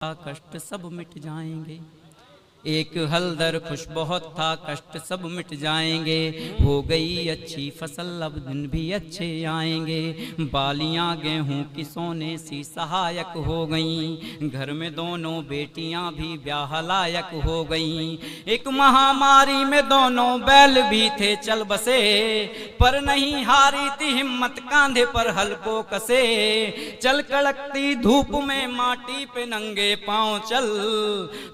कष्ट सब मिट जाएंगे। एक हलदर खुश बहुत था, कष्ट सब मिट जाएंगे। हो गई अच्छी फसल, अब दिन भी अच्छे आएंगे। बालियां गेहूं की सोने सी सहायक हो गईं, घर में दोनों बेटियां भी ब्याह लायक हो गईं। एक महामारी में दोनों बैल भी थे चल बसे, पर नहीं हारी थी हिम्मत, कांधे पर हल को कसे। चल कड़कती धूप में माटी पे नंगे पांव चल,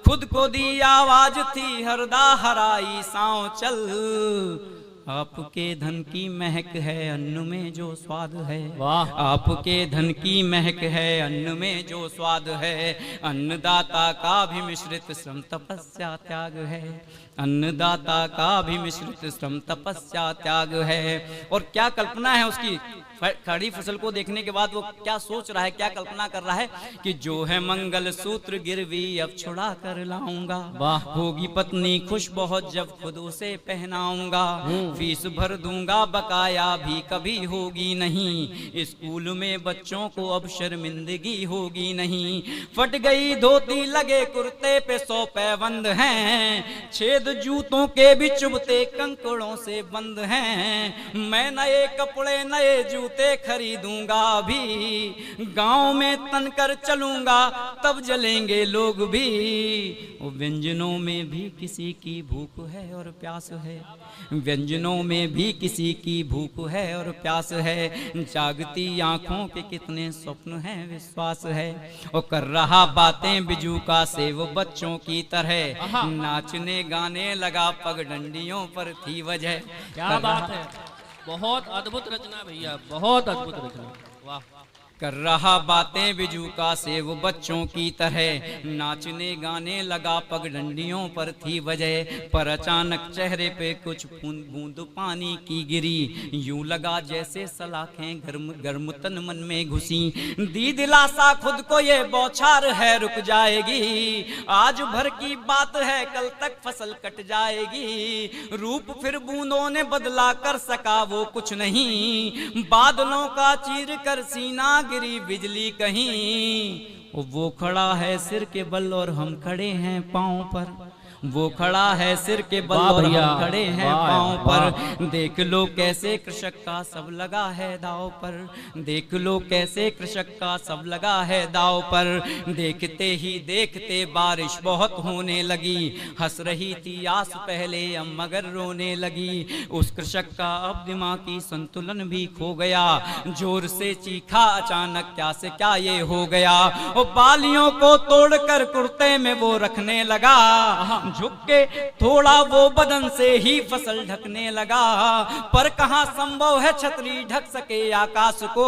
खुद को दिया आवाज थी हरदा हराई सांव चल। आपके धन की महक है अन्न में जो स्वाद है, वाह। आपके धन की महक है अन्न में जो स्वाद है। अन्नदाता का भी मिश्रित श्रम तपस्या त्याग है, अन्नदाता का भी मिश्रित श्रम तपस्या त्याग है। और क्या कल्पना है उसकी, खड़ी फसल को देखने के बाद वो क्या सोच रहा है, क्या कल्पना कर रहा है कि जो है मंगल सूत्र गिरवी अब छुड़ा कर लाऊंगा। होगी पत्नी खुश बहुत जब खुद उसे पहनाऊंगा। फीस भर दूंगा बकाया भी कभी होगी नहीं, स्कूल में बच्चों को अब शर्मिंदगी होगी नहीं। फट गई धोती लगे कुर्ते पे 100 पैबंद हैं, छेद जूतों के भी चुभते कंकड़ों से बंद हैं। मैं नए कपड़े नए जूते खरीदूंगा भी, गांव में तन कर चलूंगा तब जलेंगे लोग भी। व्यंजनों में भी किसी की भूख है और प्यास है, व्यंजनों में भी किसी की भूख है और प्यास है। जागती आंखों के कितने स्वप्न हैं विश्वास है। और कर रहा बातें बिजूका से वो बच्चों की तरह, नाचने गाने लगा पगडंडियों पर थी वजह। क्या बात है, बहुत अद्भुत रचना भैया, बहुत अद्भुत रचना, वाह। कर रहा बातें बिजूका से वो बच्चों की तरह, नाचने गाने लगा पगडंडियों पर थी वजह। पर अचानक चेहरे पे कुछ बूंद पानी की गिरी, यूं लगा जैसे सलाखें गर्म गर्म तन मन में घुसी। दी दिलासा खुद को ये बौछार है रुक जाएगी, आज भर की बात है कल तक फसल कट जाएगी। रूप फिर बूंदों ने बदला कर सका वो कुछ नहीं, बादलों का चीर कर सीना गिरी बिजली कहीं। वो खड़ा है सिर के बल और हम खड़े हैं पांव पर, वो खड़ा है सिर के बल और हम खड़े हैं पांव पर। देख लो कैसे कृषक का सब लगा है दाव पर, देख लो कैसे कृषक का सब लगा है दाव पर। देखते ही देखते बारिश बहुत होने लगी, हंस रही थी आस पहले अब मगर रोने लगी। उस कृषक का अब दिमागी संतुलन भी खो गया, जोर से चीखा अचानक क्या से क्या ये हो गया। वो बालियों को तोड़कर कुर्ते में वो रखने लगा, झुक के थोड़ा वो बदन से ही फसल ढकने लगा। पर कहां संभव है छतरी ढक सके आकाश को,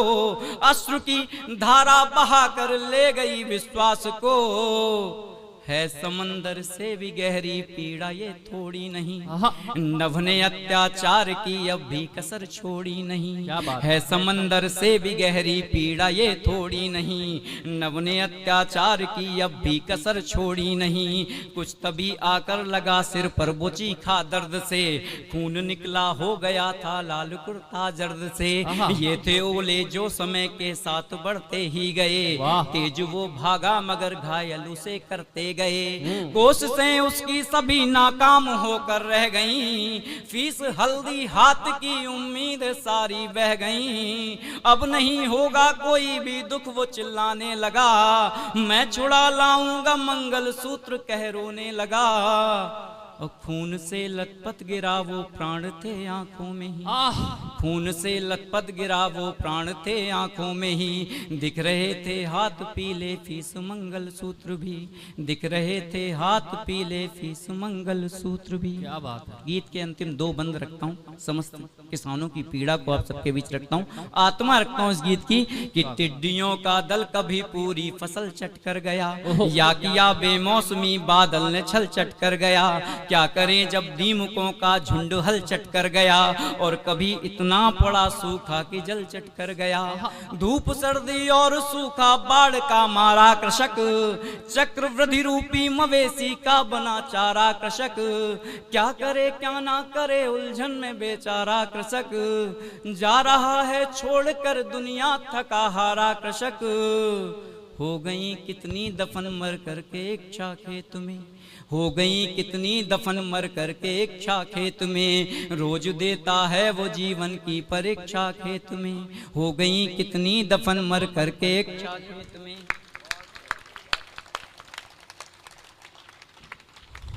अश्रु की धारा बहा कर ले गई विश्वास को। है समंदर से भी गहरी पीड़ा ये थोड़ी नहीं, नभ ने अत्याचार की अब भी कसर छोड़ी नहीं। है समंदर से भी गहरी पीड़ा ये थोड़ी नहीं, नभ ने अत्याचार की अब भी कसर छोड़ी नहीं। कुछ तभी आकर लगा सिर पर वो चीखा दर्द से, खून निकला हो गया था लाल कुर्ता जर्द से। ये थे ओले जो समय के साथ बढ़ते ही गए, तेज वो भागा मगर घायल उसे करते गए। कोशिशें उसकी सभी नाकाम होकर रह गईं, फीस हल्दी हाथ की उम्मीद सारी बह गईं। अब नहीं होगा कोई भी दुख वो चिल्लाने लगा, मैं छुड़ा लाऊंगा मंगल सूत्र कह रोने लगा। और खून से लथपथ गिरा वो प्राण थे आंखों में ही, खून से लथपथ गिरा वो प्राण थे आंखों में ही। दिख रहे थे हाथ पीले फीस मंगल सूत्र भी, दिख रहे थे हाथ पीले फीस मंगल सूत्र भी। क्या बात है। गीत के अंतिम 2 बंद रखता हूँ, समस्त किसानों की पीड़ा को आप सबके बीच रखता हूँ, आत्मा रखता हूँ इस गीत की। कि टिड्डियों का दल कभी पूरी फसल चट कर गया, या किया बेमौसमी बादल ने छल चट कर गया। क्या करें जब दीमकों का झुंड हल चट कर गया, और कभी इतना पड़ा सूखा कि जल चट कर गया। धूप सर्दी और सूखा बाढ़ का मारा कृषक, चक्रवृद्धि रूपी मवेशी का बना चारा कृषक। क्या करे क्या ना करे उलझन में बेचारा कृषक, जा रहा है छोड़कर दुनिया थका हारा कृषक। हो गई कितनी दफन मर करके इच्छा खेत में, हो गई कितनी दफन मर करके इच्छा खेत में, रोज देता है वो जीवन की परीक्षा खेत में। हो गई कितनी दफन मर करके इच्छा खेत में,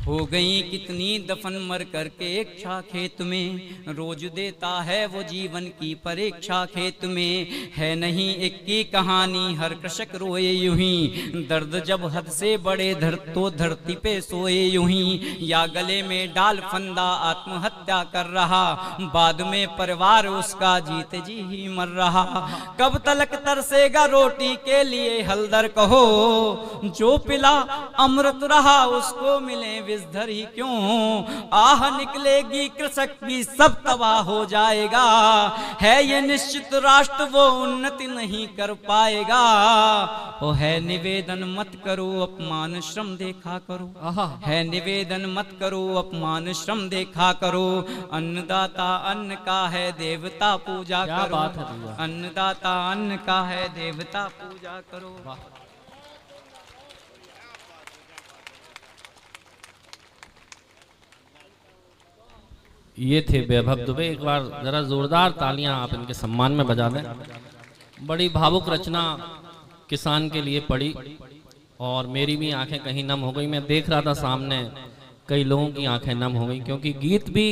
हो गई कितनी दफन मर करके इच्छा खेत में, रोज देता है वो जीवन की परीक्षा खेत में। है नहीं एक की कहानी हर कृषक रोए यूं ही, दर्द जब हद से बड़े तो धरती पे सोए यूं ही। या गले में डाल फंदा आत्महत्या कर रहा, बाद में परिवार उसका जीते जी ही मर रहा। कब तलक तरसेगा रोटी के लिए हलदर कहो, जो पिला अमृत रहा उसको मिले विषधर ही क्यों। आह निकलेगी कृषक की सब तबाह हो जाएगा, है ये निश्चित राष्ट्र वो उन्नति नहीं कर पाएगा। ओ है निवेदन मत करो अपमान श्रम देखा करो, है निवेदन मत करो अपमान श्रम देखा करो। अन्नदाता अन्न का है देवता पूजा करो, अन्नदाता अन्न का है देवता पूजा करो। ये थे वैभव दुबे। एक बार जरा जोरदार तालियां आप इनके सम्मान में बजा दें। बड़ी भावुक रचना किसान के लिए पड़ी और मेरी भी आंखें कहीं नम हो गई। मैं देख रहा था सामने कई लोगों की आंखें नम हो गई, क्योंकि गीत भी